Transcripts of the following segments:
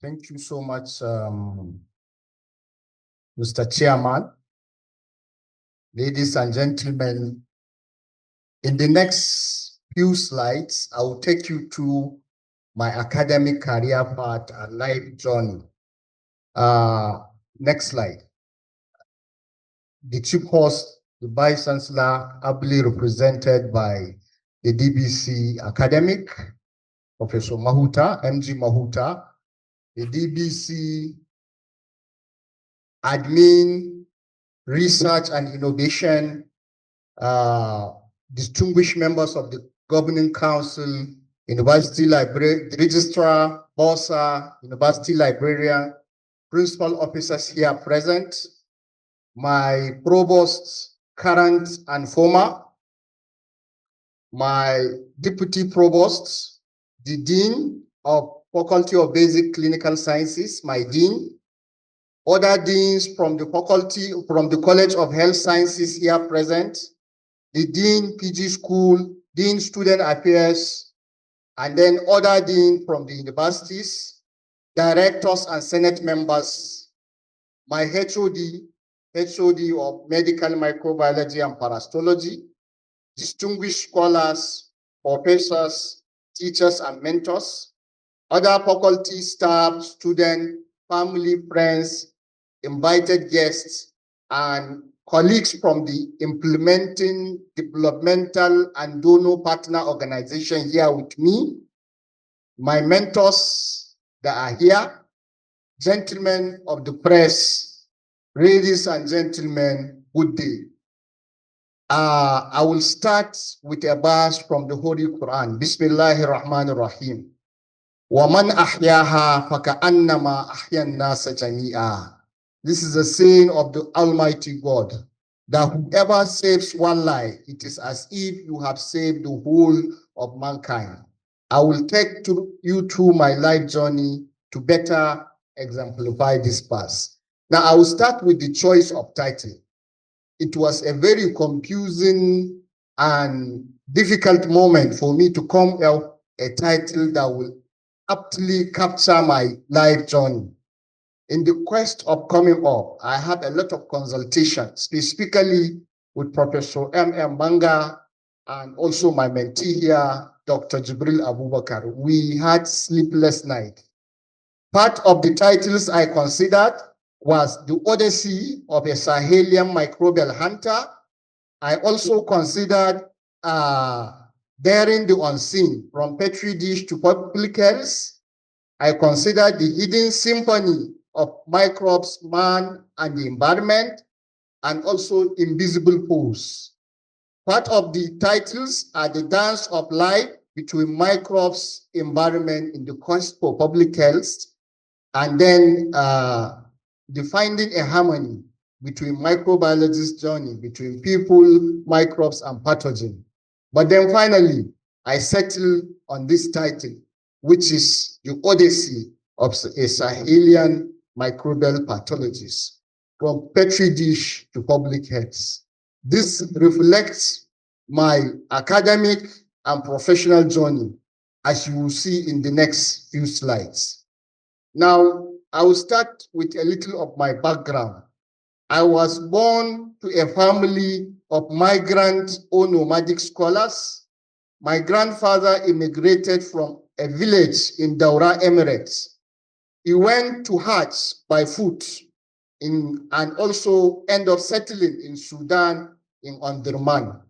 Thank you so much, Mr. Chairman. Ladies and gentlemen, in the next few slides, I will take you through my academic career path and life journey. Next slide. The chief host, the Vice Chancellor, ably represented by the DBC academic, Professor Mahuta, MG Mahuta, the DBC admin, research and innovation, distinguished members of the governing council, university library, registrar, bursar, university librarian, principal officers here present, my provost, current and former, my deputy provost, the dean of Faculty of Basic Clinical Sciences, my dean, other deans from the faculty, from the College of Health Sciences here present, the dean PG School, dean Student Affairs, and then other dean from the universities, directors and senate members, my HOD of Medical Microbiology and Parasitology, distinguished scholars, professors, teachers and mentors, other faculty, staff, students, family, friends, invited guests, and colleagues from the implementing developmental and donor partner organization here with me, my mentors that are here, gentlemen of the press, ladies and gentlemen, good day. I will start with a verse from the Holy Quran. Bismillahir Rahmanir Rahim. وَمَنْ أَحْيَاهَا فَكَأَنَّمَا أَحْيَا النَّاسَ جَمِيعًا. This is a saying of the Almighty God, that whoever saves one life, it is as if you have saved the whole of mankind. I will take you through my life journey to better exemplify this verse. Now, I will start with the choice of title. It was a very confusing and difficult moment for me to come out a title that will aptly capture my life journey. In the quest of coming up, I had a lot of consultations, specifically with Professor M.M. Manga and also my mentee here, Dr. Jibril Abubakar. We had sleepless nights. Part of the titles I considered was The Odyssey of a Sahelian Microbial Hunter. I also considered Daring the Unseen, from Petri Dish to Public Health. I considered The Hidden Symphony of Microbes, Man and the Environment, and also Invisible Force. Part of the titles are The Dance of Life between Microbes, Environment in the Quest for Public Health, and then the Finding a Harmony between microbiologists' journey between people, microbes, and pathogen. But then finally, I settled on this title, which is The Odyssey of a Sahelian Microbial Pathologist, from Petri Dish to Public Health. This reflects my academic and professional journey, as you will see in the next few slides. Now, I will start with a little of my background. I was born to a family of migrant or nomadic scholars. My grandfather immigrated from a village in Daura Emirates. He went to Hajj by foot and also ended up settling in Sudan in Omdurman.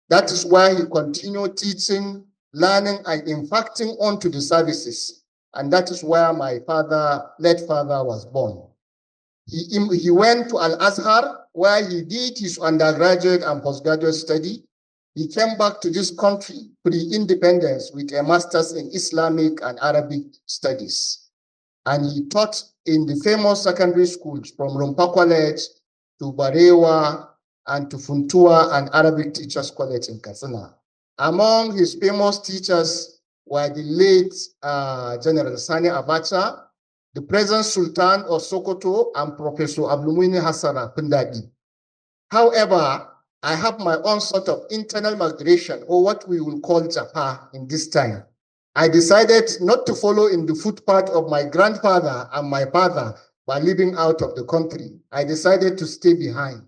That is why he continued teaching, learning, and impacting onto the services. And that is where my late father was born. He went to Al-Azhar, where he did his undergraduate and postgraduate study. He came back to this country pre-independence with a master's in Islamic and Arabic studies. And he taught in the famous secondary schools from Rumpa College to Barewa and to Funtua and Arabic Teachers College in Katsina. Among his famous teachers were the late General Sani Abacha, the present Sultan of Sokoto, and Professor Abdulmuini Hassana Pindadi. However, I have my own sort of internal migration, or what we will call Japa in this time. I decided not to follow in the footpath of my grandfather and my father by living out of the country. I decided to stay behind,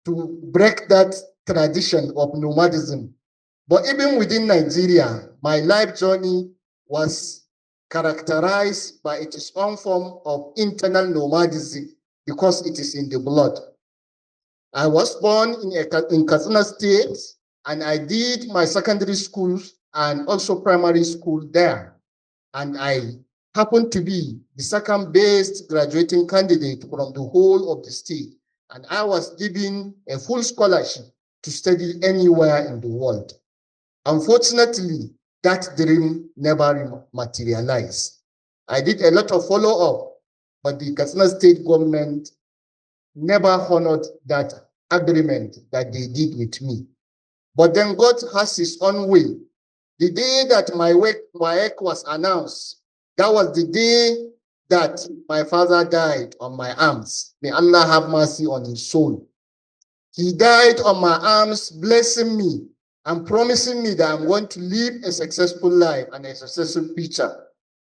to break that tradition of nomadism. But even within Nigeria, my life journey was characterized by its own form of internal nomadism because it is in the blood. I was born in Katsina State, and I did my secondary school and also primary school there. And I happened to be the second best graduating candidate from the whole of the state. And I was given a full scholarship to study anywhere in the world. Unfortunately, that dream never materialized. I did a lot of follow-up, but the Katsina State government never honored that agreement that they did with me. But then God has his own way. The day that my work was announced, that was the day that my father died on my arms. May Allah have mercy on his soul. He died on my arms, blessing me and promising me that I'm going to live a successful life and a successful future.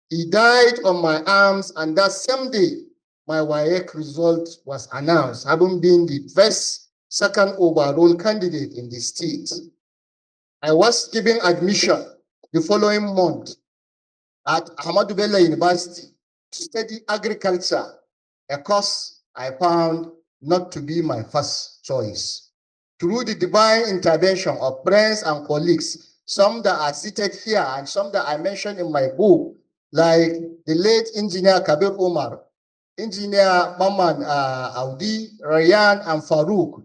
He died on my arms, and that same day, my WAEC result was announced, having been the first second overall candidate in the state. I was given admission the following month at Ahmadu Bello University to study agriculture, a course I found not to be my first choice. Through the divine intervention of friends and colleagues, some that are seated here and some that I mentioned in my book, like the late engineer Kabir Omar, engineer Maman Audi, Ryan, and Farouk,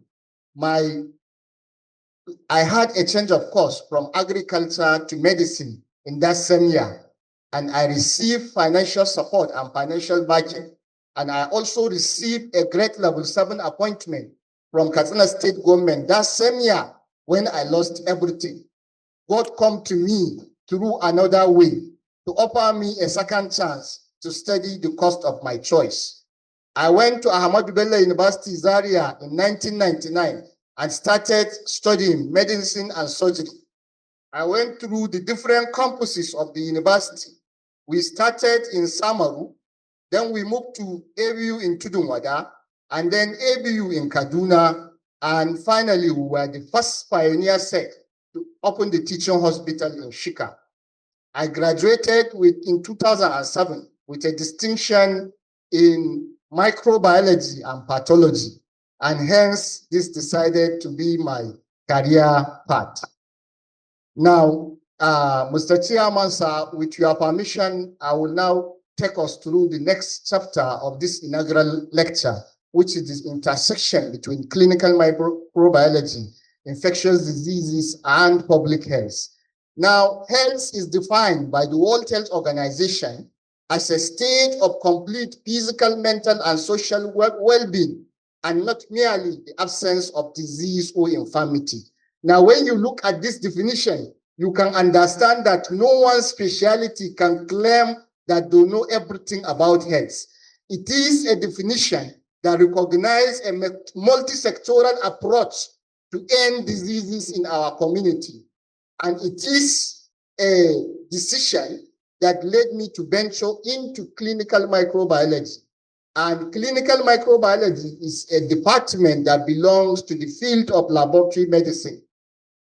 I had a change of course from agriculture to medicine in that same year. And I received financial support and financial backing. And I also received a grade level 7 appointment from Katsina State government that same year when I lost everything. God come to me through another way to offer me a second chance to study the course of my choice. I went to Ahmadu Bello University, Zaria in 1999 and started studying medicine and surgery. I went through the different campuses of the university. We started in Samaru, then we moved to ABU in Tudunwada, and then ABU in Kaduna, and finally we were the first pioneer sect to open the teaching hospital in Shika. I graduated in 2007 with a distinction in microbiology and pathology, and hence this decided to be my career path. Now, Mr. Chairman, sir, with your permission, I will now take us through the next chapter of this inaugural lecture, which is the intersection between clinical microbiology, infectious diseases, and public health. Now, health is defined by the World Health Organization as a state of complete physical, mental, and social well-being, and not merely the absence of disease or infirmity. Now, when you look at this definition, you can understand that no one specialty can claim that they know everything about health. It is a definition that recognizes a multi-sectoral approach to end diseases in our community. And it is a decision that led me to venture into clinical microbiology. And clinical microbiology is a department that belongs to the field of laboratory medicine.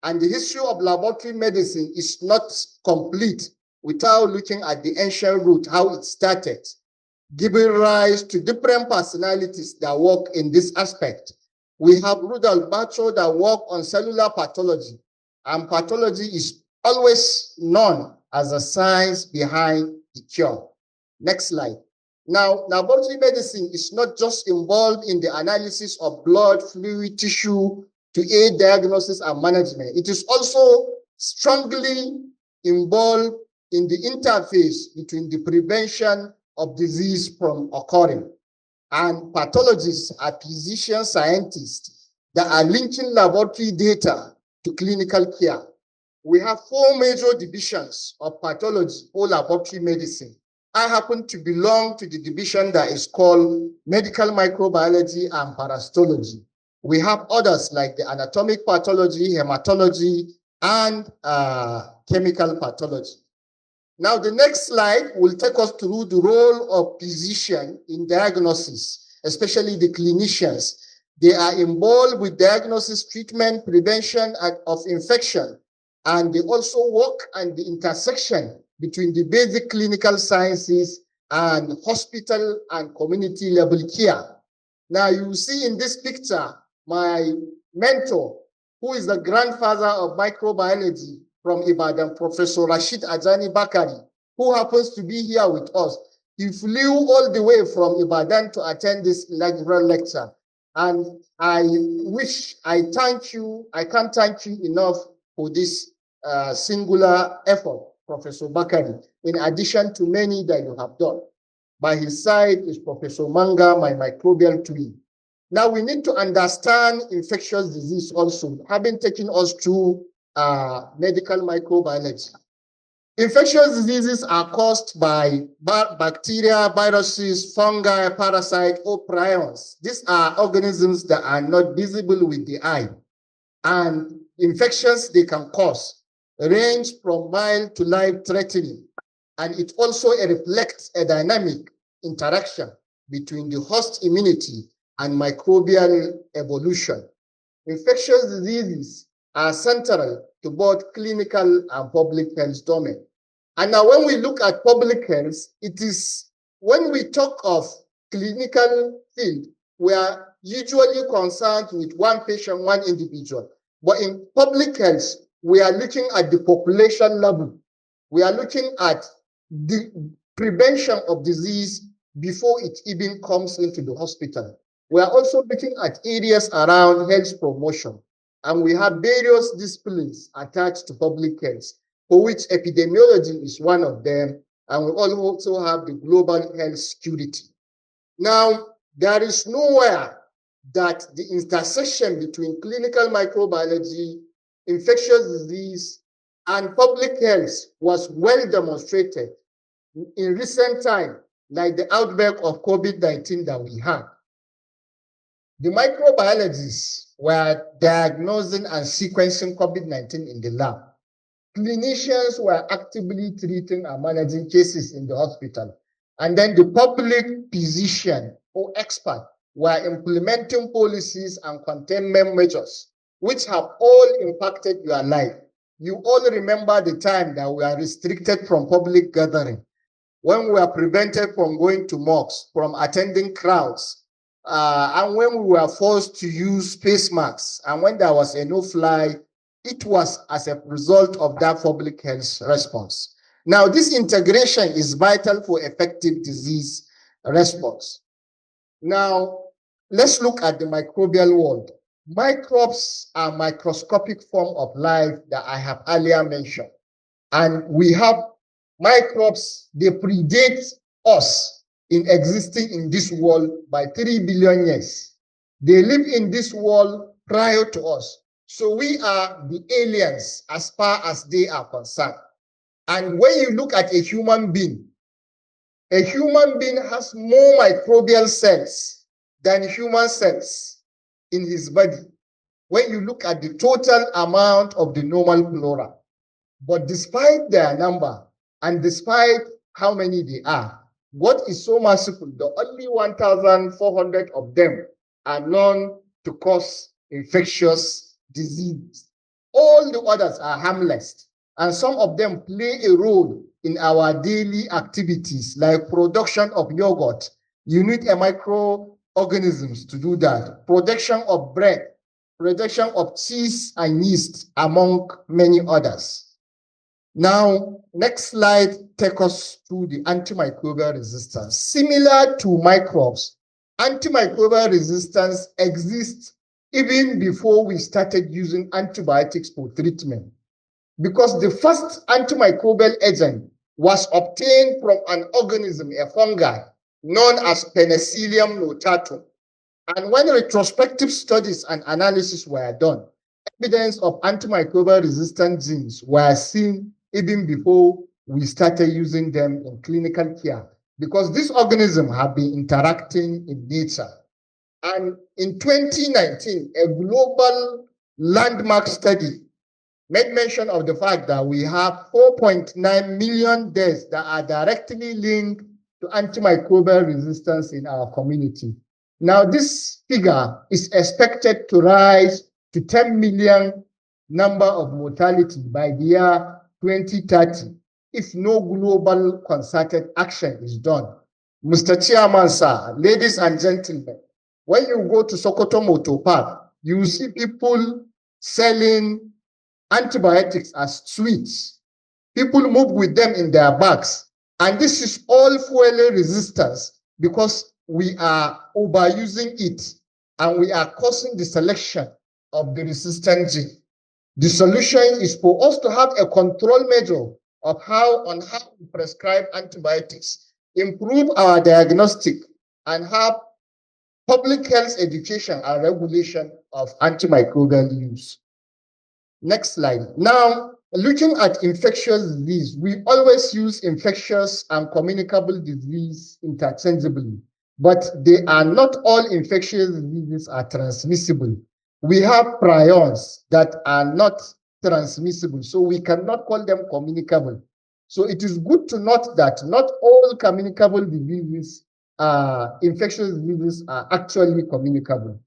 And the history of laboratory medicine is not complete without looking at the ancient root, how it started, giving rise to different personalities that work in this aspect. We have Rudolf Virchow that work on cellular pathology, and pathology is always known as the science behind the cure. Next slide. Now, laboratory medicine is not just involved in the analysis of blood, fluid, tissue to aid diagnosis and management. It is also strongly involved in the interface between the prevention of disease from occurring. And pathologists are physician scientists that are linking laboratory data to clinical care. We have 4 major divisions of pathology or laboratory medicine. I happen to belong to the division that is called medical microbiology and parasitology. We have others like the anatomic pathology, hematology, and chemical pathology. Now, the next slide will take us through the role of physician in diagnosis, especially the clinicians. They are involved with diagnosis, treatment, prevention of infection, and they also work on the intersection between the basic clinical sciences and hospital and community level care. Now, you see in this picture, my mentor, who is the grandfather of microbiology from Ibadan, Professor Rashid Ajani Bakari, who happens to be here with us. He flew all the way from Ibadan to attend this lecture. And I can't thank you enough for this singular effort, Professor Bakari, in addition to many that you have done. By his side is Professor Manga, my microbial twin. Now we need to understand infectious disease also, having taken us through medical microbiology. Infectious diseases are caused by bacteria, viruses, fungi, parasites, or prions. These are organisms that are not visible with the eye. And infections they can cause range from mild to life-threatening. And it also reflects a dynamic interaction between the host immunity and microbial evolution. Infectious diseases are central to both clinical and public health domain. And now when we look at public health, it is when we talk of clinical field, we are usually concerned with one patient, one individual. But in public health, we are looking at the population level. We are looking at the prevention of disease before it even comes into the hospital. We are also looking at areas around health promotion. And we have various disciplines attached to public health, for which epidemiology is one of them. And we also have the global health security. Now, there is nowhere that the intersection between clinical microbiology, infectious disease, and public health was well demonstrated in recent time, like the outbreak of COVID-19 that we had. The microbiologists were diagnosing and sequencing COVID-19 in the lab. Clinicians were actively treating and managing cases in the hospital. And then the public physician or expert were implementing policies and containment measures, which have all impacted your life. You all remember the time that we are restricted from public gathering, when we were prevented from going to mosques, from attending crowds, and when we were forced to use face masks, and when there was a no-fly, it was as a result of that public health response. Now, this integration is vital for effective disease response. Now, let's look at the microbial world. Microbes are microscopic form of life that I have earlier mentioned. And we have microbes, they predate us in existing in this world by 3 billion years. They live in this world prior to us. So we are the aliens as far as they are concerned. And when you look at a human being has more microbial cells than human cells in his body when you look at the total amount of the normal flora. But despite their number and despite how many they are, what is so merciful, the only 1,400 of them are known to cause infectious disease. All the others are harmless, and some of them play a role in our daily activities, like production of yogurt. You need a microorganisms to do that. Production of bread, production of cheese and yeast, among many others. Now, next slide takes us through the antimicrobial resistance. Similar to microbes, antimicrobial resistance exists even before we started using antibiotics for treatment, because the first antimicrobial agent was obtained from an organism, a fungi, known as Penicillium notatum. And when retrospective studies and analysis were done, evidence of antimicrobial resistant genes were seen even before we started using them in clinical care, because these organisms have been interacting in nature. And in 2019, a global landmark study made mention of the fact that we have 4.9 million deaths that are directly linked to antimicrobial resistance in our community. Now, this figure is expected to rise to 10 million number of mortality by the year 2030 if no global concerted action is done. Mr. Chairman, sir, ladies and gentlemen, when you go to Sokoto Motor Park, you see people selling antibiotics as sweets. People move with them in their bags. And this is all fuel resistance because we are overusing it and we are causing the selection of the resistant gene. The solution is for us to have a control measure of how we prescribe antibiotics, improve our diagnostic, and have public health education and regulation of antimicrobial use. Next slide. Now, looking at infectious disease, we always use infectious and communicable disease interchangeably, but they are not all infectious diseases are transmissible. We have prions that are not transmissible, so we cannot call them communicable. So it is good to note that not all communicable diseases, infectious diseases are actually communicable.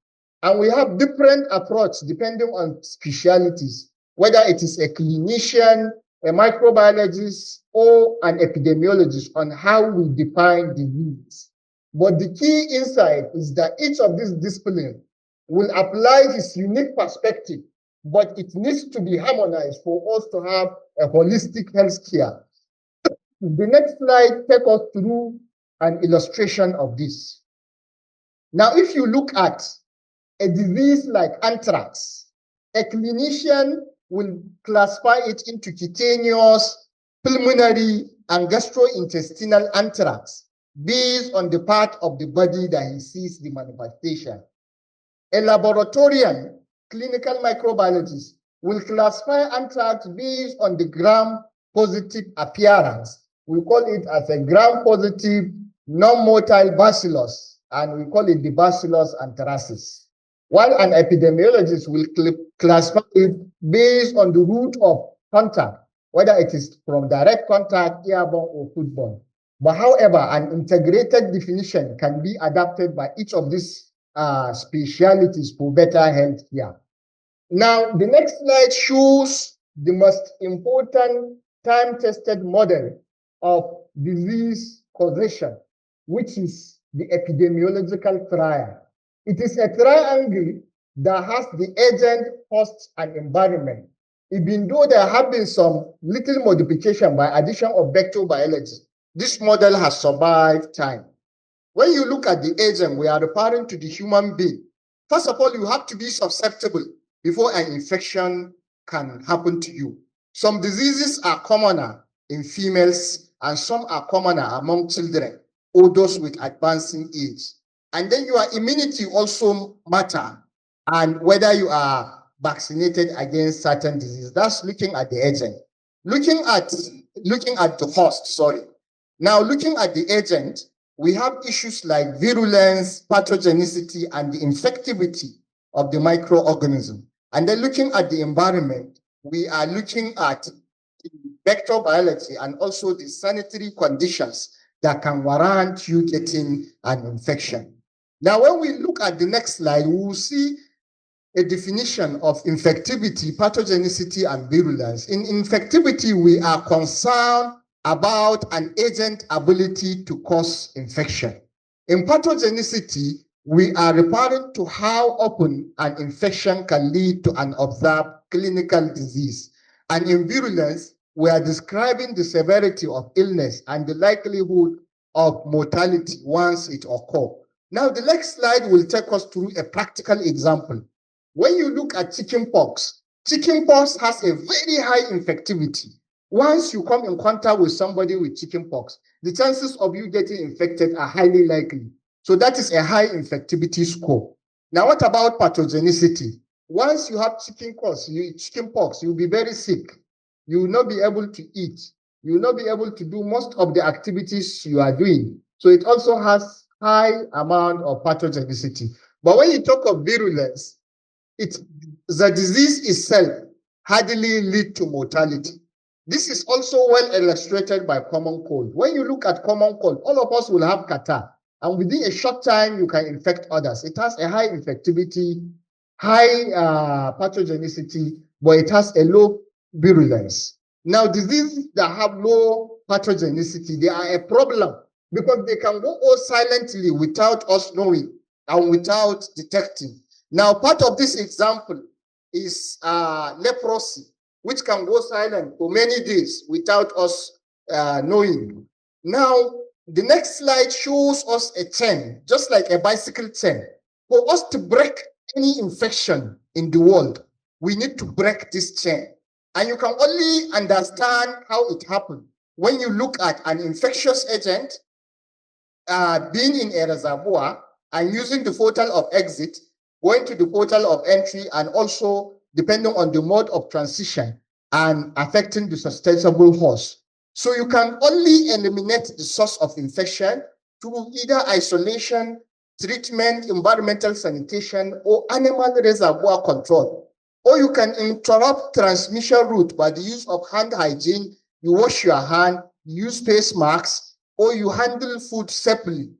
And we have different approach depending on specialities, whether it is a clinician, a microbiologist, or an epidemiologist on how we define disease. But the key insight is that each of these disciplines will apply his unique perspective, but it needs to be harmonized for us to have a holistic health care. The next slide takes us through an illustration of this. Now, if you look at a disease like anthrax, a clinician will classify it into cutaneous, pulmonary, and gastrointestinal anthrax based on the part of the body that he sees the manifestation. A laboratorian, clinical microbiologist, will classify anthrax based on the gram-positive appearance. We call it as a gram-positive non-motile bacillus, and we call it the Bacillus anthracis. While an epidemiologist will classify it based on the route of contact, whether it is from direct contact, airborne, or foodborne. But however, an integrated definition can be adapted by each of these specialities for better health care. Now, the next slide shows the most important time-tested model of disease causation, which is the epidemiological trial. It is a triangle that has the agent, host, and environment. Even though there have been some little modification by addition of vector biology, this model has survived time. When you look at the agent, we are referring to the human being. First of all, you have to be susceptible before an infection can happen to you. Some diseases are commoner in females, and some are commoner among children or those with advancing age. And then your immunity also matter, and whether you are vaccinated against certain diseases. That's looking at the agent. Looking at the host, sorry. Now, looking at the agent, we have issues like virulence, pathogenicity, and the infectivity of the microorganism. And then looking at the environment, we are looking at the vector biology and also the sanitary conditions that can warrant you getting an infection. Now, when we look at the next slide, we will see a definition of infectivity, pathogenicity, and virulence. In infectivity, we are concerned about an agent's ability to cause infection. In pathogenicity, we are referring to how often an infection can lead to an observed clinical disease. And in virulence, we are describing the severity of illness and the likelihood of mortality once it occurs. Now, the next slide will take us through a practical example. When you look at chickenpox has a very high infectivity. Once you come in contact with somebody with chickenpox, the chances of you getting infected are highly likely. So that is a high infectivity score. Now, what about pathogenicity? Once you have chickenpox, you'll be very sick. You will not be able to eat. You will not be able to do most of the activities you are doing. So it also has high amount of pathogenicity. But when you talk of virulence, the disease itself hardly lead to mortality. This is also well illustrated by common cold. When you look at common cold, all of us will have catarrh, and within a short time, you can infect others. It has a high infectivity, high pathogenicity, but it has a low virulence. Now, diseases that have low pathogenicity, they are a problem because they can go all silently without us knowing and without detecting. Now, part of this example is leprosy, which can go silent for many days without us knowing. Now, the next slide shows us a chain, just like a bicycle chain. For us to break any infection in the world, we need to break this chain. And you can only understand how it happened when you look at an infectious agent being in a reservoir and using the portal of exit, going to the portal of entry, and also depending on the mode of transition and affecting the susceptible host. So you can only eliminate the source of infection through either isolation, treatment, environmental sanitation, or animal reservoir control. Or you can interrupt transmission route by the use of hand hygiene. You wash your hand, you use face masks, or you handle food safely.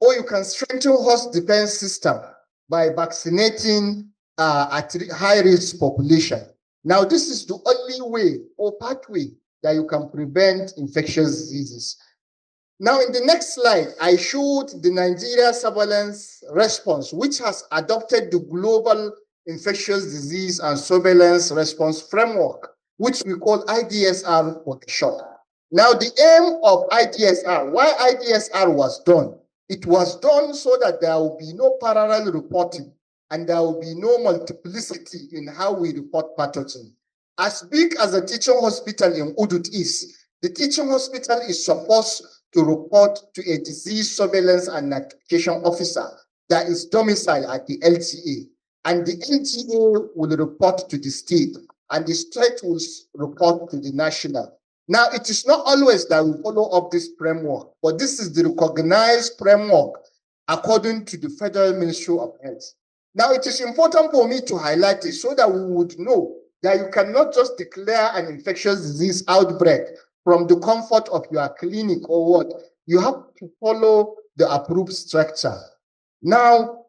Or you can strengthen host defense system by vaccinating at high-risk population. Now, this is the only way or pathway that you can prevent infectious diseases. Now, in the next slide, I showed the Nigeria surveillance response, which has adopted the global infectious disease and surveillance response framework, which we call IDSR for short. Now, the aim of IDSR, why IDSR was done, it was done so that there will be no parallel reporting and there will be no multiplicity in how we report pathogen. As big as a teaching hospital in UDUS is, the teaching hospital is supposed to report to a disease surveillance and notification officer that is domiciled at the LTA. And the LTA will report to the state, and the state will report to the national. Now, it is not always that we follow up this framework, but this is the recognized framework according to the Federal Ministry of Health. Now, it is important for me to highlight it so that we would know that you cannot just declare an infectious disease outbreak from the comfort of your clinic or what. You have to follow the approved structure. Now,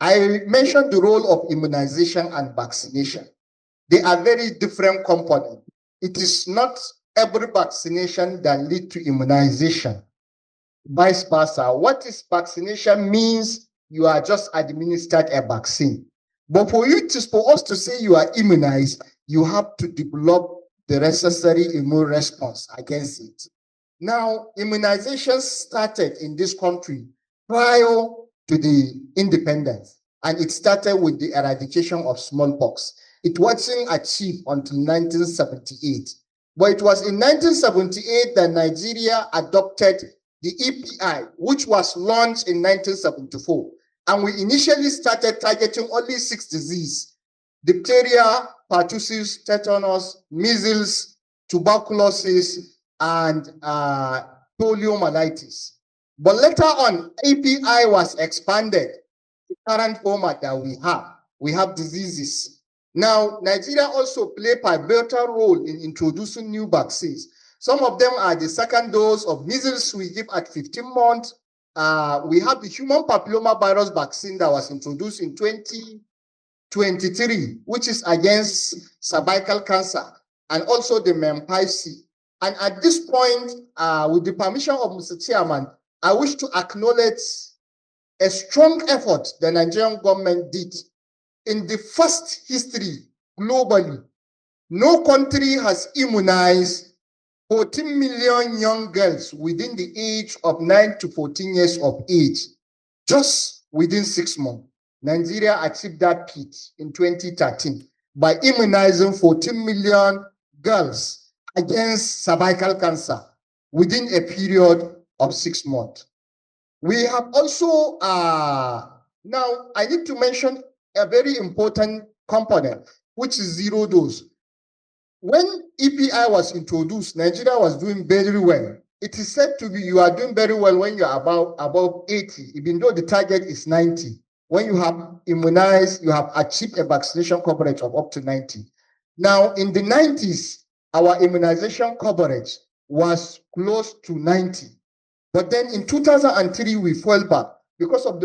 I mentioned the role of immunization and vaccination. They are very different components. It is not every vaccination that leads to immunization. Vice versa. What is vaccination means you are just administered a vaccine. But for us to say you are immunized, you have to develop the necessary immune response against it. Now, immunization started in this country prior to the independence, and it started with the eradication of smallpox. It wasn't achieved until 1978. But it was in 1978 that Nigeria adopted the EPI, which was launched in 1974. And we initially started targeting only 6 diseases: diphtheria, pertussis, tetanus, measles, tuberculosis, and poliomyelitis. But later on, API was expanded to the current format that we have. We have diseases. Now, Nigeria also played a pivotal role in introducing new vaccines. Some of them are the second dose of measles we give at 15 months. We have the human papillomavirus vaccine that was introduced in 2023, which is against cervical cancer, and also the MenPiC. And at this point, with the permission of Mr. Chairman, I wish to acknowledge a strong effort the Nigerian government did. In the first history globally, no country has immunized 14 million young girls within the age of 9 to 14 years of age, just within 6 months. Nigeria achieved that feat in 2013 by immunizing 14 million girls against cervical cancer within a period of 6 months. We have also, now I need to mention a very important component, which is zero dose. When EPI was introduced, Nigeria was doing very well. It is said to be you are doing very well when you are above 80, even though the target is 90. When you have immunized, you have achieved a vaccination coverage of up to 90. Now, in the 90s, our immunization coverage was close to 90. But then in 2003, we fell back because of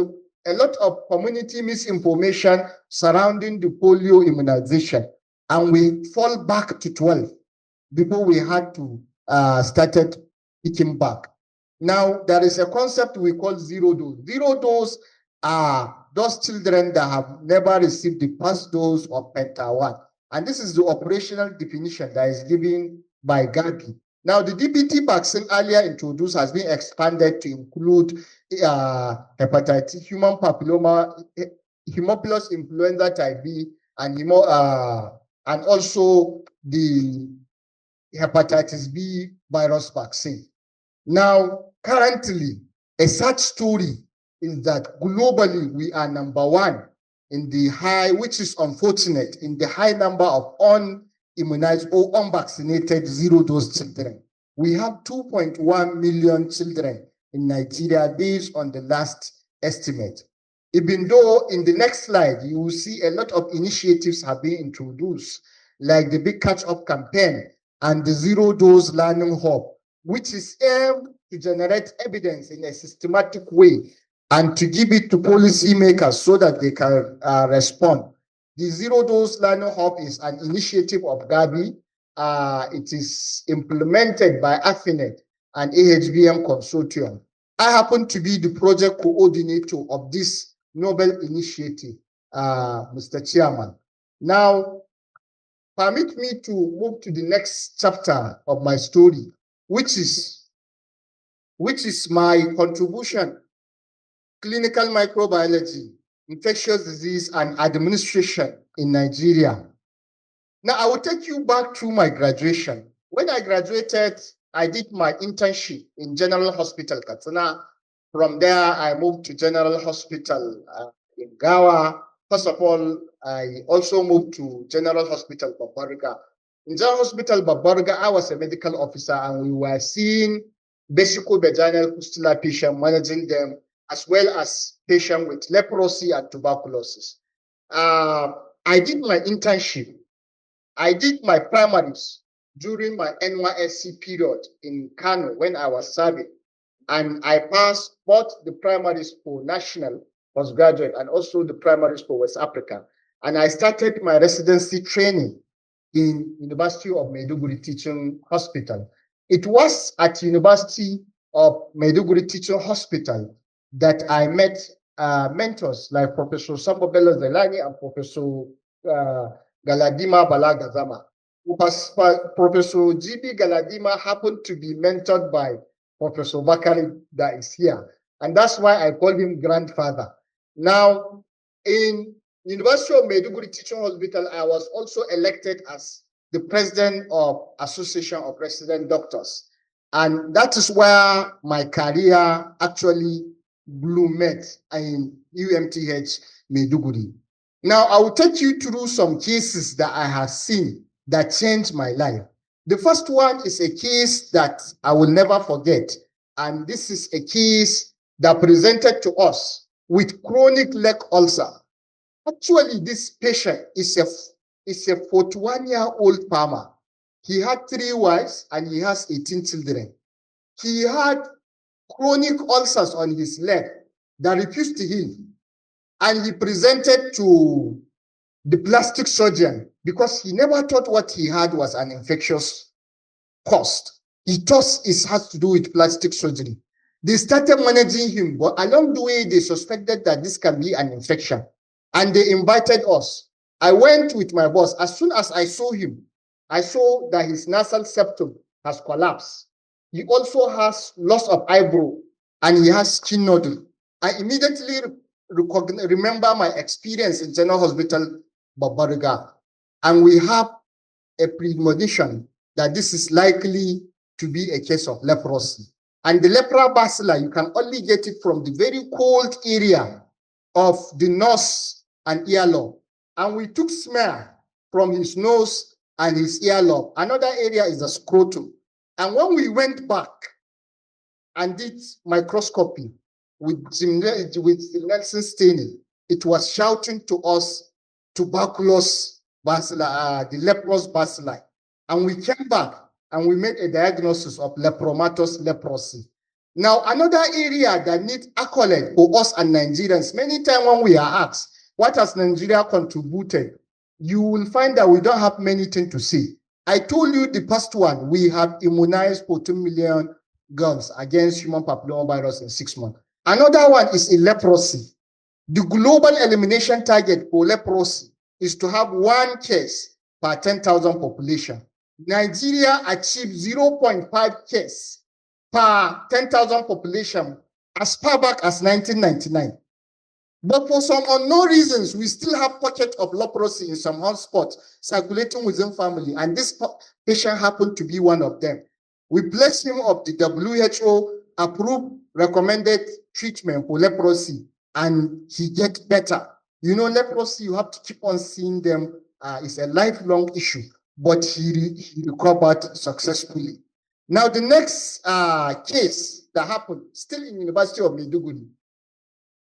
a lot of community misinformation surrounding the polio immunization. And we fall back to 12 before we had to started picking back. Now, there is a concept we call zero dose. Zero dose are those children that have never received the first dose of Penta-1. And this is the operational definition that is given by Gavi. Now, the DPT vaccine earlier introduced has been expanded to include hepatitis, human papilloma, Haemophilus influenza type B, and also the hepatitis B virus vaccine. Now, currently, a such story is that globally we are number one in the high, which is unfortunate, in the high number of unimmunized or unvaccinated zero-dose children. We have 2.1 million children in Nigeria based on the last estimate. Even though in the next slide, you will see a lot of initiatives have been introduced, like the Big Catch-Up campaign and the Zero-Dose Learning Hub, which is aimed to generate evidence in a systematic way and to give it to policymakers so that they can respond. The Zero-Dose Learning Hub is an initiative of Gavi. It is implemented by AFINET and AHBM Consortium. I happen to be the project coordinator of this noble initiative, Mr. Chairman. Now, permit me to move to the next chapter of my story, which is my contribution, clinical microbiology, infectious disease, and administration in Nigeria. Now, I will take you back to my graduation. When I graduated, I did my internship in General Hospital, Katsina. From there, I moved to General Hospital in Gawa. First of all, I also moved to General Hospital Babbarga. In General Hospital Babbarga, I was a medical officer, and we were seeing vesico-vaginal fistula patients, managing them, as well as patients with leprosy and tuberculosis. I did my internship. I did my primaries during my NYSC period in Kano when I was serving. And I passed both the primaries for national postgraduate and also the primaries for West Africa. And I started my residency training in University of Maiduguri Teaching Hospital. It was at University of Maiduguri Teaching Hospital that I met mentors like Professor Sambobelo Zelani and Professor Galadima Balagazama. Professor GB Galadima happened to be mentored by Professor Bakari that is here. And that's why I call him grandfather. Now, in University of Maiduguri Teaching Hospital, I was also elected as the president of Association of Resident Doctors. And that is where my career actually bloomed in UMTH Maiduguri. Now, I will take you through some cases that I have seen that changed my life. The first one is a case that I will never forget. And this is a case that presented to us with chronic leg ulcer. Actually, this patient is a 41-year-old farmer. He had 3 wives and he has 18 children. He had chronic ulcers on his leg that refused to heal. And he presented to the plastic surgeon because he never thought what he had was an infectious cause. He thought it has to do with plastic surgery. They started managing him, but along the way, they suspected that this can be an infection. And they invited us. I went with my boss. As soon as I saw him, I saw that his nasal septum has collapsed. He also has loss of eyebrow and he has skin nodule. I immediately remember my experience in General Hospital Babbarga, and we have a premonition that this is likely to be a case of leprosy. And the lepra bacilla, you can only get it from the very cold area of the nose and earlobe. And we took smear from his nose and his earlobe. Another area is the scrotum. And when we went back and did microscopy with Nelson staining, it was shouting to us tuberculosis bacilli, the leprous bacilli. And we came back and we made a diagnosis of lepromatous leprosy. Now, another area that needs accolade for us and Nigerians, many times when we are asked, what has Nigeria contributed? You will find that we don't have many things to say. I told you the first one, we have immunized 14 million girls against human papillomavirus in 6 months. Another one is in leprosy. The global elimination target for leprosy is to have 1 case per 10,000 population. Nigeria achieved 0.5 case per 10,000 population as far back as 1999. But for some unknown reasons, we still have pockets of leprosy in some hotspots circulating within family, and this patient happened to be one of them. We placed him on the WHO approved recommended treatment for leprosy, and he gets better. You know, leprosy, you have to keep on seeing them. It's a lifelong issue, but he recovered successfully. Now, the next case that happened, still in University of Maiduguri,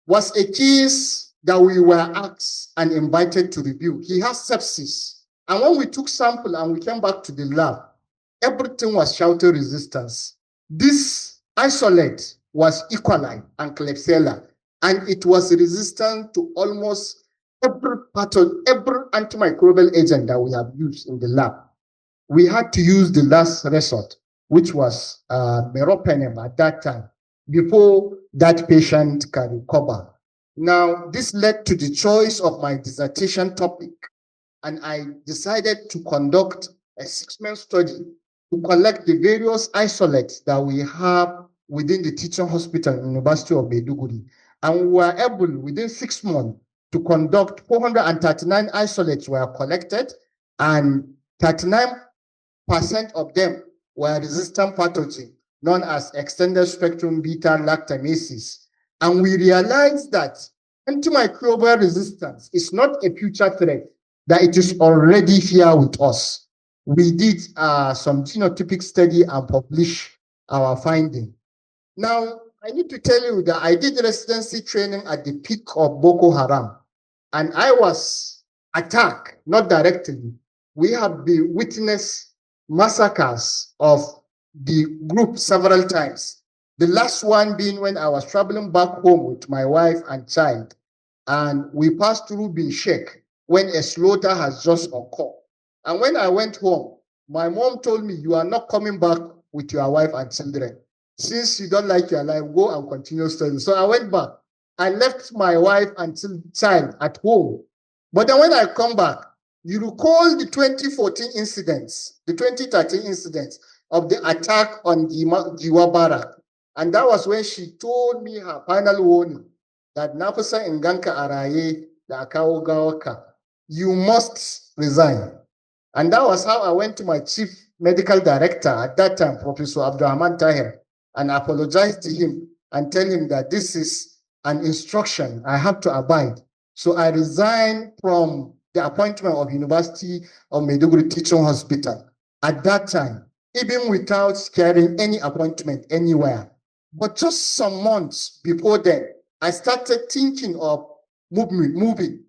was a case that we were asked and invited to review. He has sepsis. And when we took sample and we came back to the lab, everything was shelter resistance. This isolate was E. coli and Klebsiella, and it was resistant to almost every pathogen, every antimicrobial agent that we have used in the lab. We had to use the last resort, which was meropenem at that time, before that patient can recover. Now, this led to the choice of my dissertation topic, and I decided to conduct a 6-month study to collect the various isolates that we have within the teaching hospital in the University of Maiduguri. And we were able, within 6 months, to conduct 439 isolates were collected, and 39% of them were resistant pathogen, known as extended spectrum beta-lactamases. And we realized that antimicrobial resistance is not a future threat, that it is already here with us. We did some genotypic study and published our finding. Now, I need to tell you that I did residency training at the peak of Boko Haram, and I was attacked, not directly. We have been witness massacres of the group several times. The last one being when I was traveling back home with my wife and child, and we passed through Bin Sheikh when a slaughter has just occurred. And when I went home, my mom told me, you are not coming back with your wife and children. Since you don't like your life, go and continue studying. So I went back. I left my wife and child at home. But then when I come back, you recall the 2014 incidents, the 2013 incidents of the attack on Giwa Barak. And that was when she told me her final warning that Nafisa Nganka Araye da Akawo Gawaka, you must resign. And that was how I went to my chief medical director at that time, Professor Abdurrahman Tahir, and apologized to him and tell him that this is an instruction I have to abide. So I resigned from the appointment of University of Maiduguri Teaching Hospital at that time, even without securing any appointment anywhere. But just some months before then, I started thinking of moving,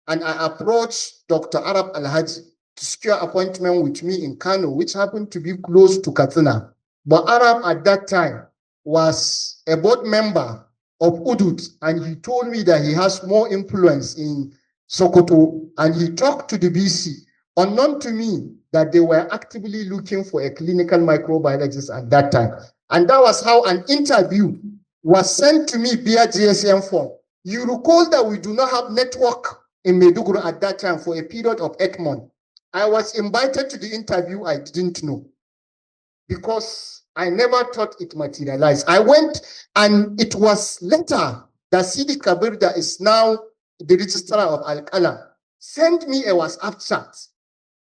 and I approached Dr. Arab Alhaji to secure appointment with me in Kano, which happened to be close to Katsina. But Arab at that time was a board member of UDUS, and he told me that he has more influence in Sokoto, and he talked to the BC, unknown to me that they were actively looking for a clinical microbiologist at that time. And that was how an interview was sent to me via GSM phone. You recall that we do not have network in Maiduguri at that time for a period of 8 months. I was invited to the interview. I didn't know, because I never thought it materialized. I went, and it was later that Sidi Kabir, that is now the registrar of Al-Qalam, sent me a WhatsApp chat.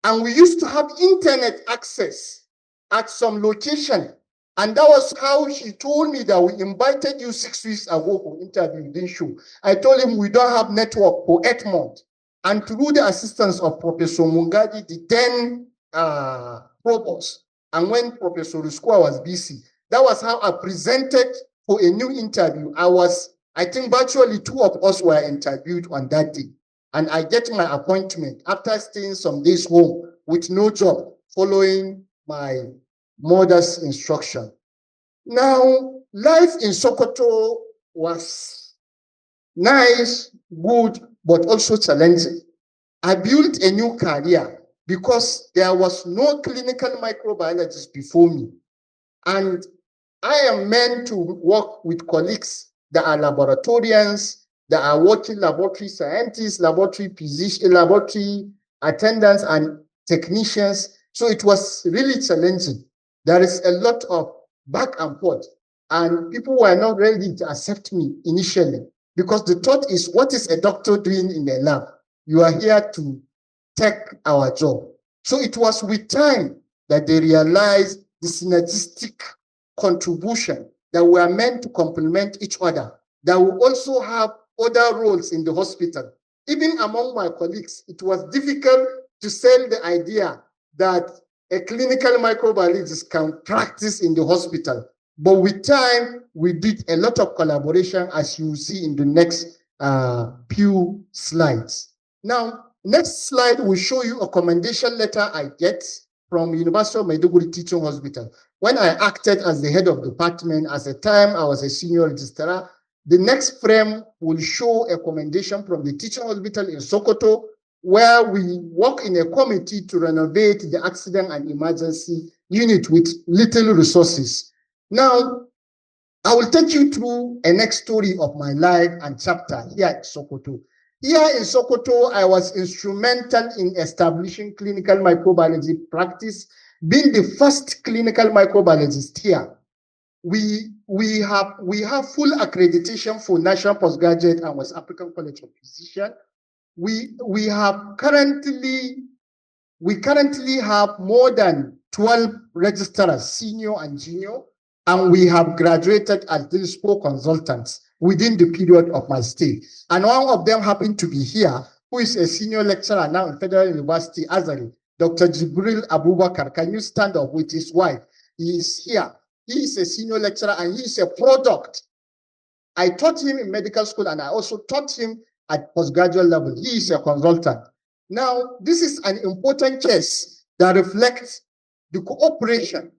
And we used to have internet access at some location. And that was how he told me that we invited you 6 weeks ago for interview, didn't you? I told him we don't have network for 8 months. And through the assistance of Professor Mungadi, the then provost, and when Professor Ruskwa was busy, that was how I presented for a new interview. I think virtually 2 of us were interviewed on that day. and I get my appointment after staying some days home with no job, following my mother's instruction. Now, life in Sokoto was nice, good, but also challenging. I built a new career because there was no clinical microbiologist before me. And I am meant to work with colleagues that are laboratorians, that are working laboratory scientists, laboratory physicians, laboratory attendants, and technicians. So it was really challenging. There is a lot of back and forth, and people were not ready to accept me initially because the thought is, what is a doctor doing in a lab? You are here to take our job. So it was with time that they realized the synergistic contribution that we are meant to complement each other, that we also have other roles in the hospital. Even among my colleagues, it was difficult to sell the idea that a clinical microbiologist can practice in the hospital. But with time, we did a lot of collaboration, as you see in the next few slides. Now, next slide will show you a commendation letter I get from University of Maiduguri Teaching Hospital. When I acted as the head of department, at the time I was a senior registrar. The next frame will show a commendation from the teaching hospital in Sokoto, where we work in a committee to renovate the accident and emergency unit with little resources. Now, I will take you through a next story of my life and chapter here in Sokoto. Here in Sokoto, I was instrumental in establishing clinical microbiology practice, being the first clinical microbiologist here. We have full accreditation for National Postgraduate and West African College of Physicians. We currently have more than 12 registrars, senior and junior, and we have graduated as principal consultants within the period of my stay. And one of them happened to be here, who is a senior lecturer now in Federal University, Azari, Dr. Jibril Abubakar. Can you stand up with his wife? He is here. He is a senior lecturer and he is a product. I taught him in medical school and I also taught him at postgraduate level. He is a consultant. Now, this is an important case that reflects the cooperation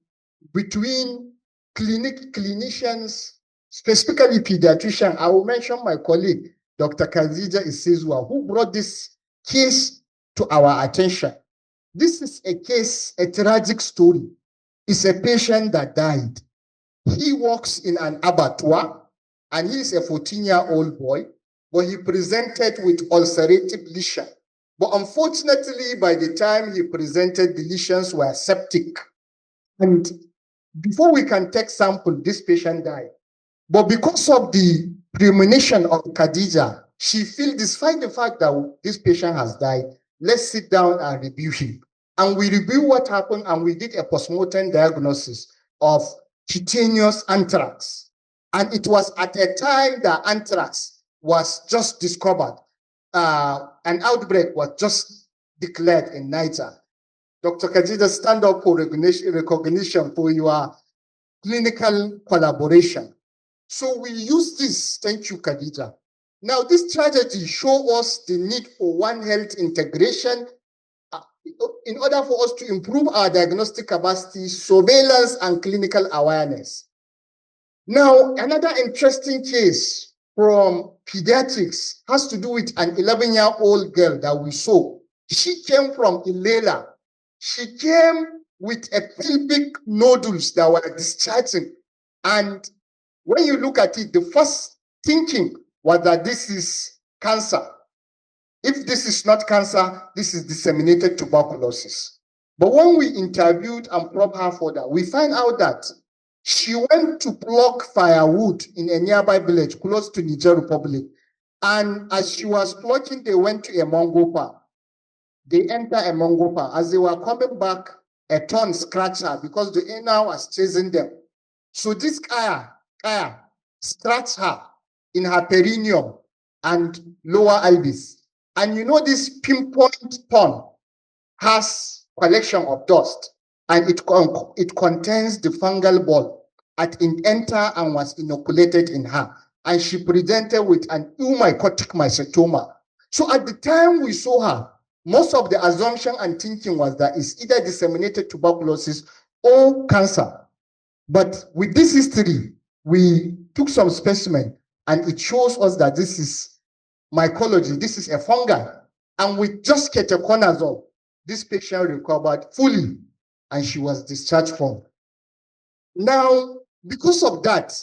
between clinicians, specifically pediatricians. I will mention my colleague, Dr. Kazija Isizwa, who brought this case to our attention. This is a case, a tragic story. It's a patient that died. He works in an abattoir, and he is a 14-year-old boy, but he presented with ulcerative lesion. But unfortunately, by the time he presented, the lesions were septic. And before we can take sample, this patient died. But because of the premonition of Khadija, she feels, despite the fact that this patient has died, let's sit down and review him. And we review what happened, and we did a postmortem diagnosis of cutaneous anthrax. And it was at a time that anthrax was just discovered. An outbreak was just declared in Niger. Dr. Khadija, stand up for recognition for your clinical collaboration. So we use this. Thank you, Khadija. Now, this tragedy shows us the need for One Health integration in order for us to improve our diagnostic capacity, surveillance, and clinical awareness. Now, another interesting case from pediatrics has to do with an 11-year-old girl that we saw. She came from Ilela. She came with a pelvic nodules that were discharging. And when you look at it, the first thinking was that this is cancer. If this is not cancer, this is disseminated tuberculosis. But when we interviewed and probed her further, we find out that she went to pluck firewood in a nearby village close to Niger Republic. And as she was plucking, they went to a mango farm. They entered a mango farm. As they were coming back, a thorn scratched her because the owner was chasing them. So this kaya scratched her in her perineum and lower ibis. And you know, this pinpoint thorn has collection of dust, and it contains the fungal ball. It entered and was inoculated in her. And she presented with an eumycotic mycetoma. So at the time we saw her, most of the assumption and thinking was that it's either disseminated tuberculosis or cancer. But with this history, we took some specimen and it shows us that this is mycology, this is a fungi. And with just ketoconazole, this patient recovered fully and she was discharged from. Now, because of that,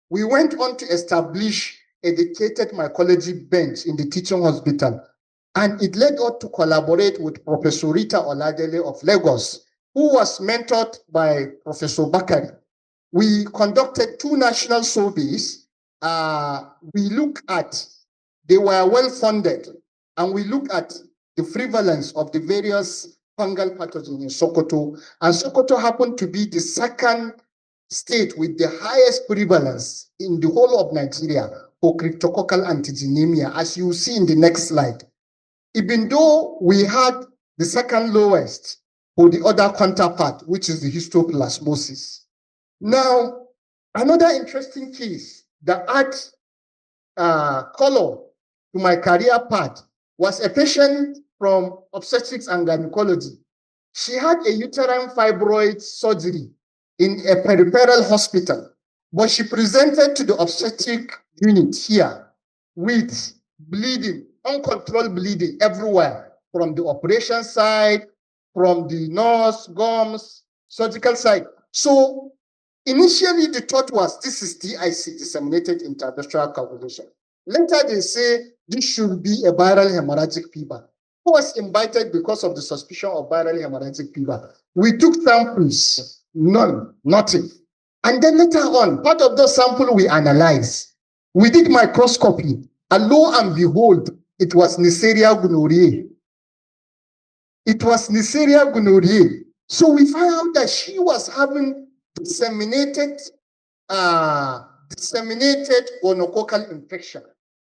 we went on to establish a dedicated mycology bench in the teaching hospital. And it led us to collaborate with Professor Rita Oladele of Lagos, who was mentored by Professor Bakari. We conducted 2 national surveys. We look at, they were well funded, and we look at the prevalence of the various fungal pathogens in Sokoto. And Sokoto happened to be the second state with the highest prevalence in the whole of Nigeria for cryptococcal antigenemia, as you see in the next slide. Even though we had the second lowest for the other counterpart, which is the histoplasmosis. Now, another interesting case that adds color to my career path was a patient from obstetrics and gynecology. She had a uterine fibroid surgery in a peripheral hospital, but she presented to the obstetric unit here with bleeding, uncontrolled bleeding everywhere, from the operation side, from the nose, gums, surgical side. So initially the thought was this is DIC, disseminated intravascular coagulation. Later they say this should be a viral hemorrhagic fever. Who was invited because of the suspicion of viral hemorrhagic fever? We took samples, none, nothing. And then later on, part of those samples we analyzed. We did microscopy, and lo and behold, it was Neisseria gonorrhoeae. It was Neisseria gonorrhoeae. So we found out that she was having disseminated gonococcal infection.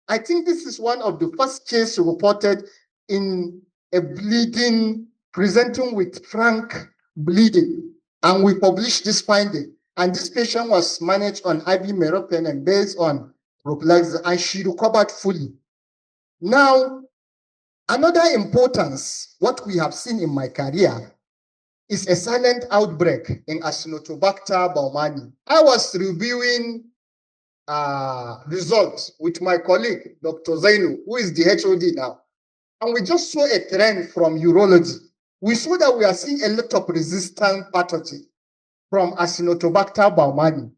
I think this is one of the first cases reported in a bleeding, presenting with frank bleeding. And we published this finding. And this patient was managed on IV meropenem based on prophylaxis, and she recovered fully. Now, another importance, what we have seen in my career, is a silent outbreak in Acinetobacter baumannii. I was reviewing results with my colleague, Dr. Zainu, who is the HOD now. And we just saw a trend from urology. We saw that we are seeing a lot of resistant pathogen from Acinetobacter baumannii.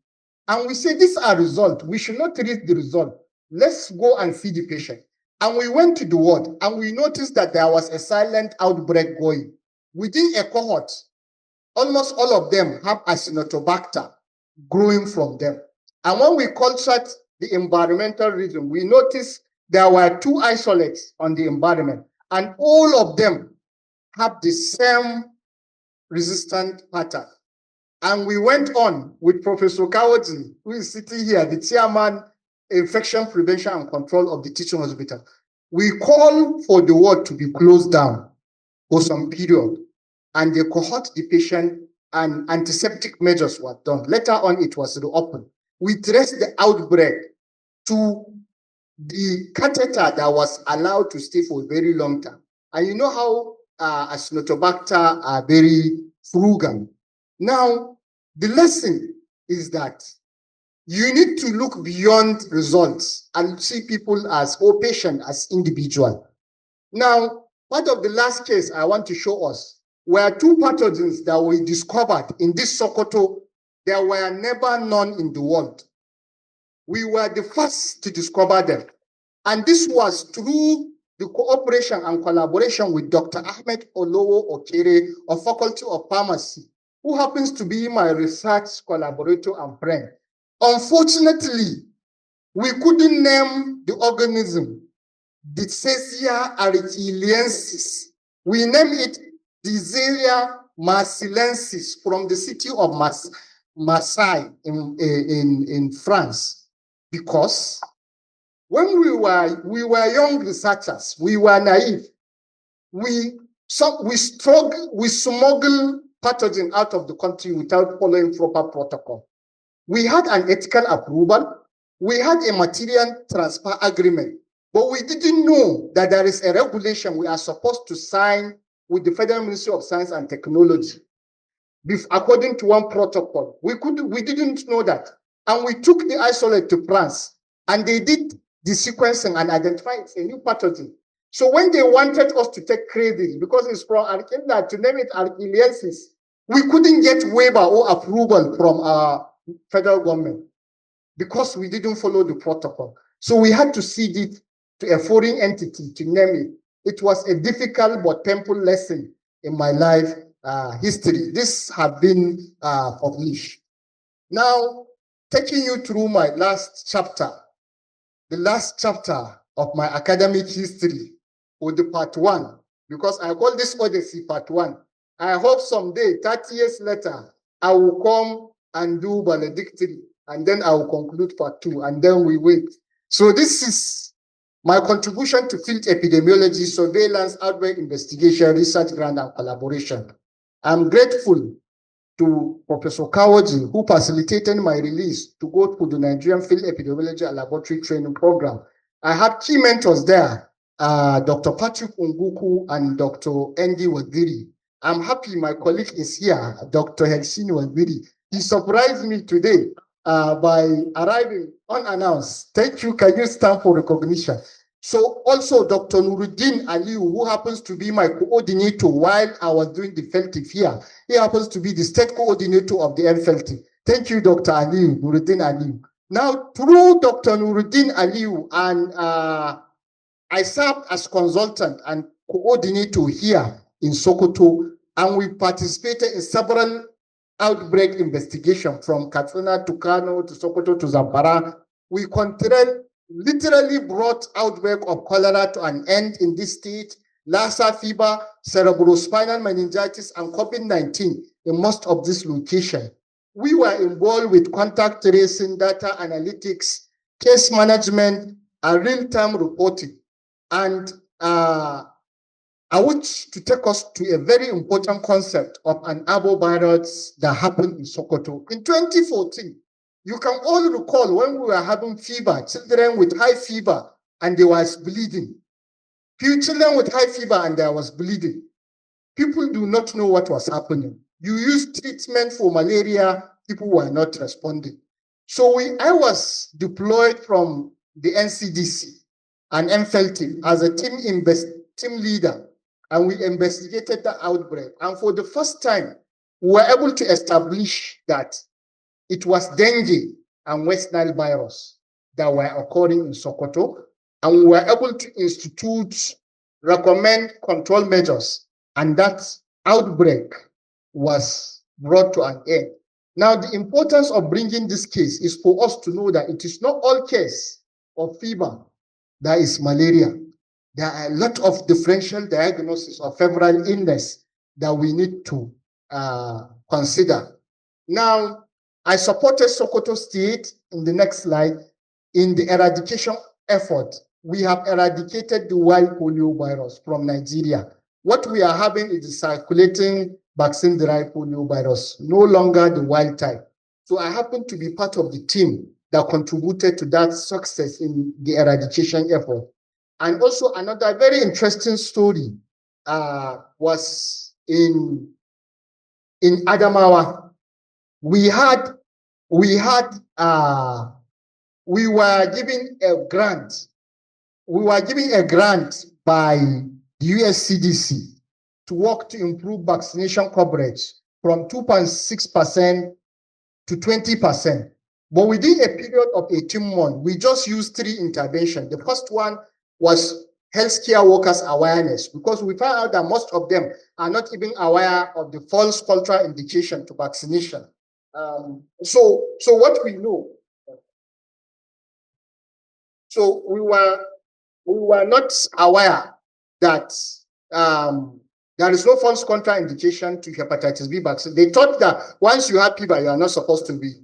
And we say, these are results. We should not treat the result. Let's go and see the patient. And we went to the ward, and we noticed that there was a silent outbreak going. Within a cohort, almost all of them have Acinetobacter growing from them. And when we cultured the environmental reason, we noticed there were 2 isolates on the environment, and all of them have the same resistant pattern. And we went on with Professor Kawaji, who is sitting here, the chairman, infection prevention and control of the teaching hospital. We called for the ward to be closed down for some period, and they cohort the patient, and antiseptic measures were done. Later on, it was reopened. We traced the outbreak to the catheter that was allowed to stay for a very long time. And you know how Acinetobacter are very frugal. Now, the lesson is that you need to look beyond results and see people as, or patient as individual. Now, part of the last case I want to show us were 2 pathogens that we discovered in this Sokoto. There were never known in the world. We were the first to discover them. And this was through the cooperation and collaboration with Dr. Ahmed Olowo Okere of Faculty of Pharmacy, who happens to be my research collaborator and friend. Unfortunately, we couldn't name the organism, Diphtheria aretileensis. We named it Diphtheria marsilensis from the city of Marseille in France, because when we were young researchers, we were naive. We smuggle pathogen out of the country without following proper protocol. We had an ethical approval. We had a material transfer agreement, But we didn't know that there is a regulation we are supposed to sign with the Federal Ministry of Science and Technology, according to one protocol. We didn't know that. And we took the isolate to France, and they did the sequencing and identified it's a new pathogen. So when they wanted us to take credit, because it's from Archila, to name it Archiliensis, we couldn't get waiver or approval from our federal government because we didn't follow the protocol. So we had to cede it to a foreign entity to name it. It was a difficult but painful lesson in my life history. This have been published. Now, taking you through my last chapter, the last chapter of my academic history, or the part 1, because I call this Odyssey part 1. I hope someday, 30 years later, I will come and do valedictory, and then I will conclude part 2, and then we wait. So this is my contribution to field epidemiology, surveillance, outbreak investigation, research grant, and collaboration. I'm grateful to Professor Kawaji, who facilitated my release to go to the Nigerian Field Epidemiology and Laboratory Training Program. I had key mentors there, Dr. Patrick Unguku and Dr. Andy Wadiri. I'm happy my colleague is here, Dr. Helsini Wadiri. He surprised me today by arriving unannounced. Thank you. Can you stand for recognition? So also Dr. Nuruddin Aliu, who happens to be my coordinator while I was doing the FELTIF here. He happens to be the state coordinator of the FELTIF. Thank you, Dr. Aliu, Nuruddin Aliu. Now, through Dr. Nuruddin Aliu, and I served as consultant and coordinator here in Sokoto, and we participated in several outbreak investigations from Katsina to Kano to Sokoto to Zamfara. We literally brought outbreak of cholera to an end in this state, Lassa fever, cerebrospinal meningitis, and COVID-19 in most of this location. We were involved with contact tracing, data analytics, case management, and real-time reporting. And I want to take us to a very important concept of an arbovirus that happened in Sokoto. In 2014, you can all recall when we were having fever, children with high fever, and there was bleeding. Few children with high fever and there was bleeding. People do not know what was happening. You use treatment for malaria, people were not responding. So I was deployed from the NCDC and MFLT as a team leader, and we investigated the outbreak. And for the first time, we were able to establish that it was dengue and West Nile virus that were occurring in Sokoto, and we were able to recommend control measures, and that outbreak was brought to an end. Now, the importance of bringing this case is for us to know that it is not all case of fever that is malaria. There are a lot of differential diagnosis of febrile illness that we need to consider. Now, I supported Sokoto State, in the next slide, in the eradication effort. We have eradicated the wild polio virus from Nigeria. What we are having is the circulating vaccine-derived polio virus, no longer the wild type. So I happen to be part of the team that contributed to that success in the eradication effort. And also another very interesting story was in Adamawa. We were given a grant. We were given a grant by the US CDC to work to improve vaccination coverage from 2.6% to 20%. But within a period of 18 months, we just used 3 interventions. The first one was healthcare workers awareness, because we found out that most of them are not even aware of the false cultural indication to vaccination. So what we know, so we were not aware that there is no false contraindication to hepatitis B vaccine. They thought that once you have fever, you are not supposed to be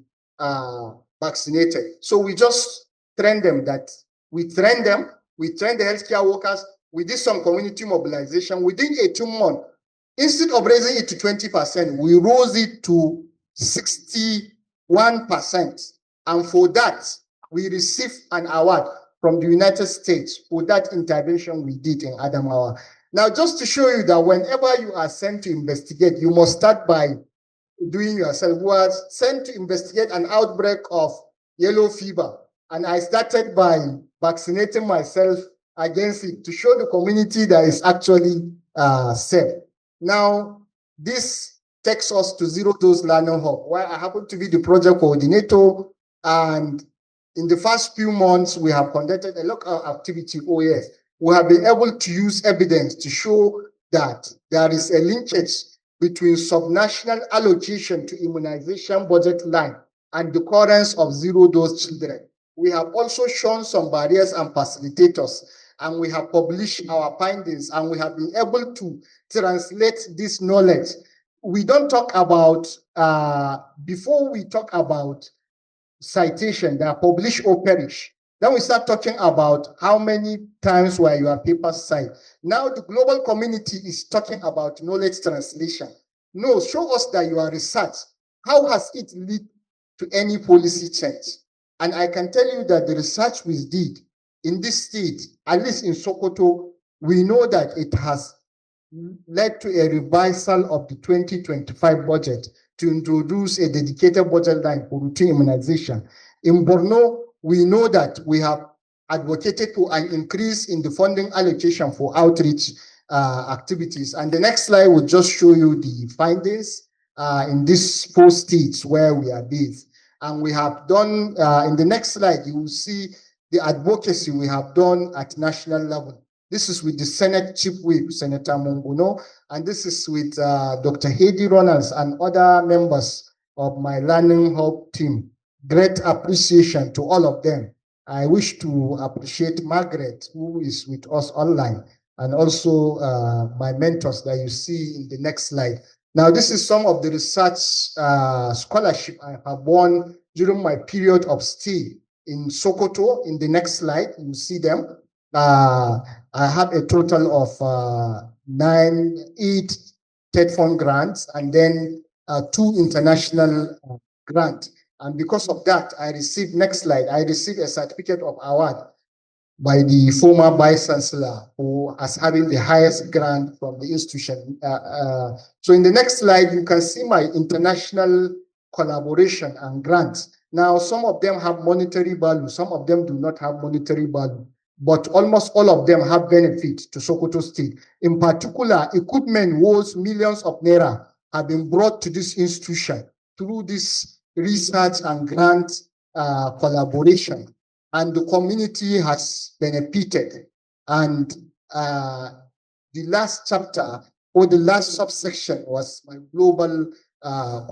vaccinated. So we just trained them we trained the healthcare workers, we did some community mobilization. Within 18 months, instead of raising it to 20%, we rose it to 61%. And for that, we received an award. from the United States for that intervention we did in Adamawa. Now, just to show you that whenever you are sent to investigate, you must start by doing yourself. We was sent to investigate an outbreak of yellow fever, and I started by vaccinating myself against it to show the community that it's actually safe. Now, this takes us to Zero Dose Learning Hub, where I happen to be the project coordinator, and in the first few months, we have conducted a lot of activity. Oh yes, we have been able to use evidence to show that there is a linkage between subnational allocation to immunization budget line and the occurrence of zero-dose children. We have also shown some barriers and facilitators, and we have published our findings, and we have been able to translate this knowledge. We don't talk about, before we talk about citation that are published or perish. Then we start talking about how many times were your papers cited. Now the global community is talking about knowledge translation. No, show us that your research, how has it led to any policy change? And I can tell you that the research we did in this state, at least in Sokoto, we know that it has led to a revisal of the 2025 budget to introduce a dedicated budget line for routine immunization. In Borno, we know that we have advocated for an increase in the funding allocation for outreach activities. And the next slide will just show you the findings in these 4 states where we are based. And we have done, in the next slide, you will see the advocacy we have done at national level. This is with the Senate Chief Whip, Senator Monguno, and this is with Dr. Hedy Ronalds and other members of my Learning Hub team. Great appreciation to all of them. I wish to appreciate Margaret, who is with us online, and also my mentors that you see in the next slide. Now, this is some of the research scholarship I have won during my period of stay in Sokoto. In the next slide, you see them. I have a total of 8 TED Fund grants and then 2 international grants. And because of that, I received, next slide, I received a certificate of award by the former Vice Chancellor, who is having the highest grant from the institution. So in the next slide, you can see my international collaboration and grants. Now, some of them have monetary value, some of them do not have monetary value, but almost all of them have benefit to Sokoto State. In particular, equipment worth millions of naira have been brought to this institution through this research and grant collaboration, and the community has benefited. And the last chapter or the last subsection was my global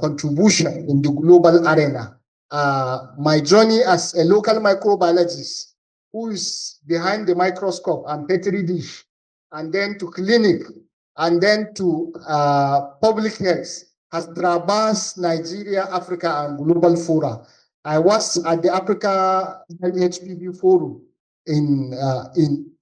contribution in the global arena. My journey as a local microbiologist who is behind the microscope and petri dish, and then to clinic, and then to public health, has traversed Nigeria, Africa, and global fora. I was at the Africa HPV Forum in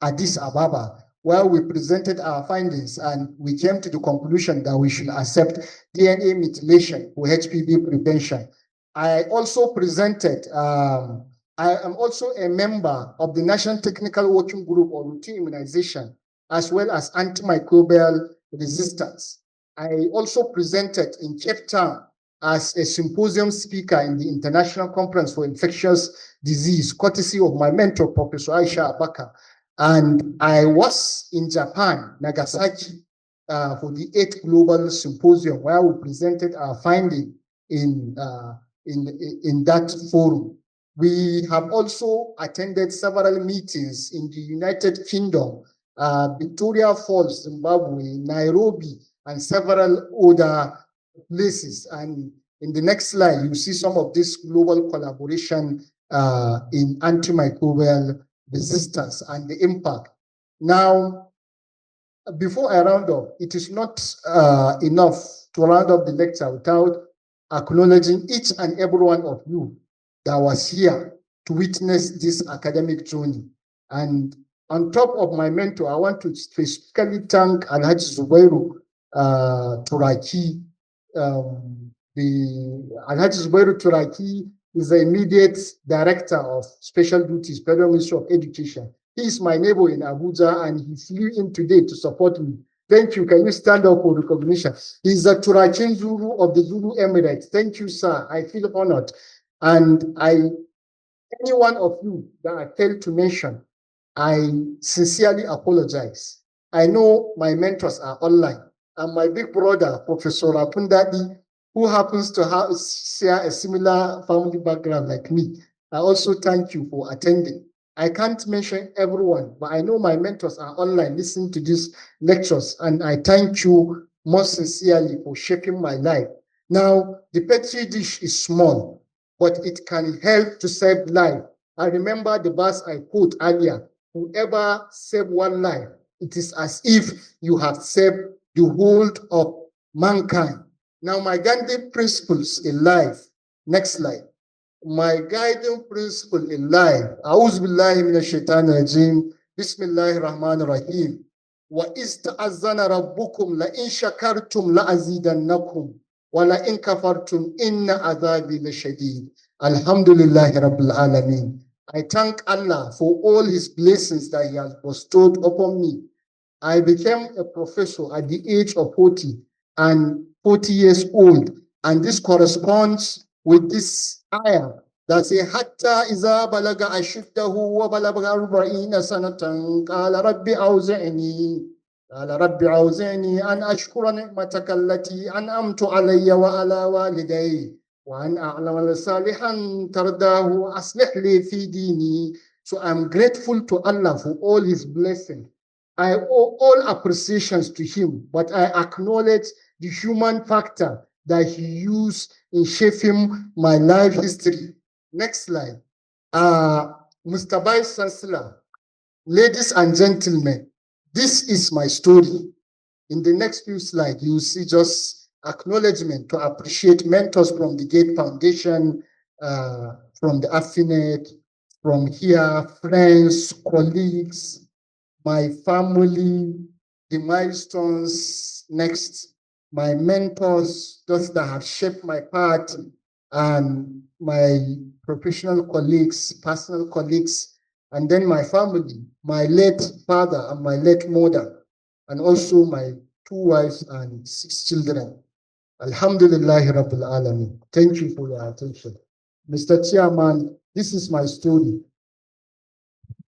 Addis Ababa, where we presented our findings, and we came to the conclusion that we should accept DNA methylation for HPV prevention. I also presented, I am also a member of the National Technical Working Group on Routine Immunization, as well as antimicrobial resistance. I also presented in Cape Town as a symposium speaker in the International Conference for Infectious Disease, courtesy of my mentor, Professor Aisha Abaka. And I was in Japan, Nagasaki, for the 8th Global Symposium, where we presented our finding in that forum. We have also attended several meetings in the United Kingdom, Victoria Falls, Zimbabwe, Nairobi, and several other places. And in the next slide, you see some of this global collaboration in antimicrobial resistance and the impact. Now, before I round up, it is not enough to round up the lecture without acknowledging each and every one of you that was here to witness this academic journey. And on top of my mentor, I want to specifically thank Alhaji Zubairu Turaki. The Alhaji Zubairu Turaki is the immediate director of special duties, Federal Ministry of Education. He is my neighbor in Abuja, and he flew in today to support me. Thank you. Can you stand up for recognition? He's the Turachin Zulu of the Zulu Emirates. Thank you, sir. I feel honored. And any one of you that I failed to mention, I sincerely apologize. I know my mentors are online, and my big brother, Professor Rapundadi, who happens to share a similar family background like me, I also thank you for attending. I can't mention everyone, but I know my mentors are online listening to these lectures, and I thank you most sincerely for shaping my life. Now, the Petri dish is small, but it can help to save life. I remember the verse I quote earlier, whoever save one life, it is as if you have saved the whole of mankind. Now, my guiding principles in life, next slide. My guiding principle in life, A'udhu billahi minash shaitanir rajim, Bismillahir Rahmanir Rahim. Wa ista'azzana rabbukum la in shakartum la azidannakum wa la in kafartum inna adhabi lashadid. Alhamdulillahi Rabbil Alameen. I thank Allah for all his blessings that he has bestowed upon me. I became a professor at the age of 40 and 40 years old. And this corresponds with this ayah that says, Hatta iza balaga ashuddahu wa balagha arba'ina sanatan qala rabbi awzi'ni قال رب أوزعني أن أشكر نعمتك التي أنعمت علي وعلى والدي وأن أعمل صالحا ترضاه أصلح لي في ديني. So I'm grateful to Allah for all his blessings. I owe all appreciations to him, but I acknowledge the human factor that he used in shaping my life history. Next slide. Mr. Vice Chancellor, ladies and gentlemen, this is my story. In the next few slides, you will see just acknowledgement to appreciate mentors from the Gate Foundation, from the Affinet, from here, friends, colleagues, my family, the milestones next, my mentors, those that have shaped my path, and my professional colleagues, personal colleagues, and then my family, my late father and my late mother, and also my 2 wives and 6 children. Alhamdulillah Rabbil Alameen. Thank you for your attention. Mr. Chairman, this is my story.